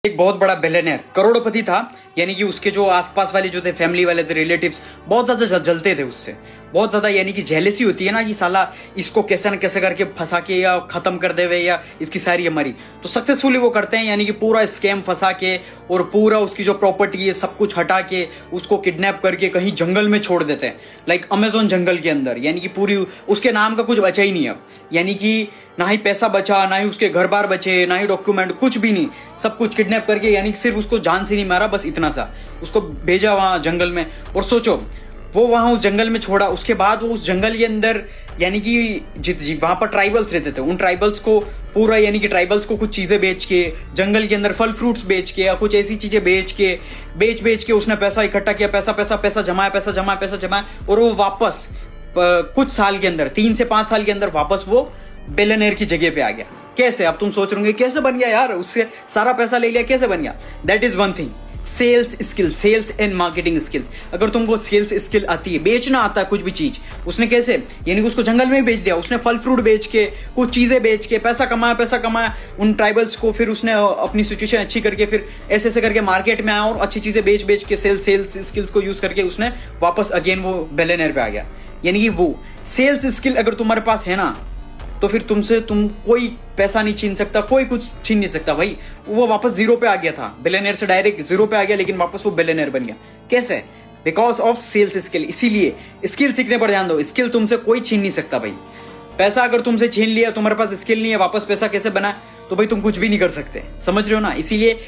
एक बहुत बड़ा बिलियनर करोड़पति था, यानी कि उसके जो आसपास वाले जो थे, फैमिली वाले थे, रिलेटिव्स बहुत ज्यादा जलते थे उससे, बहुत ज्यादा, यानी कि जेलेसी होती है ना कि साला इसको कैसे न कैसे करके फंसा के या खत्म कर देवे या इसकी सारी हमारी। तो सक्सेसफुली वो करते हैं, यानी कि पूरा स्कैम फंसा के और पूरा उसकी जो प्रॉपर्टी है सब कुछ हटा के उसको किडनैप करके कहीं जंगल में छोड़ देते हैं, लाइक अमेजोन जंगल के अंदर, यानी कि पूरी उसके नाम का कुछ बचा ही नहीं अब, यानी कि ना ही पैसा बचा, ना ही उसके घर बार बचे, ना ही डॉक्यूमेंट, कुछ भी नहीं, सब कुछ किडनैप करके, यानी कि सिर्फ उसको जान से नहीं मारा, बस इतना सा उसको भेजा वहां जंगल में। और सोचो वो वहां उस जंगल में छोड़ा, उसके बाद वो उस जंगल के अंदर, यानी कि वहां पर ट्राइबल्स रहते थे, उन ट्राइबल्स को पूरा, यानी कि ट्राइबल्स को कुछ चीजें बेच के, जंगल के अंदर फल फ्रूट्स बेच के या कुछ ऐसी चीजें बेच के उसने पैसा इकट्ठा किया, पैसा जमाया, और वो वापस कुछ साल के अंदर, 3 से 5 साल के अंदर वापस वो बिलियनर की जगह पे आ गया। कैसे? अब तुम सोच रहे होंगे कैसे बन गया यार, उससे सारा पैसा ले लिया, कैसे बन गया? That is one thing, sales skill, sales and marketing skills. अगर तुमको सेल्स स्किल आती है, बेचना आता है कुछ भी चीज, उसने कैसे, यानी कि उसको जंगल में ही बेच दिया, उसने फल फ्रूट बेच के, कुछ चीजें बेच के पैसा कमाया उन ट्राइबल्स को, फिर उसने अपनी सिचुएशन अच्छी करके फिर ऐसे करके मार्केट में आया और अच्छी चीजें बेच के सेल्स स्किल्स को यूज करके उसने वापस अगेन वो बिलियनर पे आ गया। यानी कि वो सेल्स स्किल अगर तुम्हारे पास है ना, तो फिर तुम कोई पैसा नहीं छीन सकता, कोई कुछ छीन नहीं सकता भाई। वो वापस जीरो पे आ गया था, बिलियनर से डायरेक्ट जीरो पे आ गया, लेकिन वापस वो बिलियनर बन गया। कैसे? Because of sales skill. इसीलिए स्किल सीखने पर ध्यान दो, स्किल तुमसे कोई छीन नहीं सकता भाई। पैसा अगर तुमसे छीन लिया, तुम्हारे पास स्किल नहीं है, वापस पैसा कैसे बना, तो भाई तुम कुछ भी नहीं कर सकते, समझ रहे हो ना? इसीलिए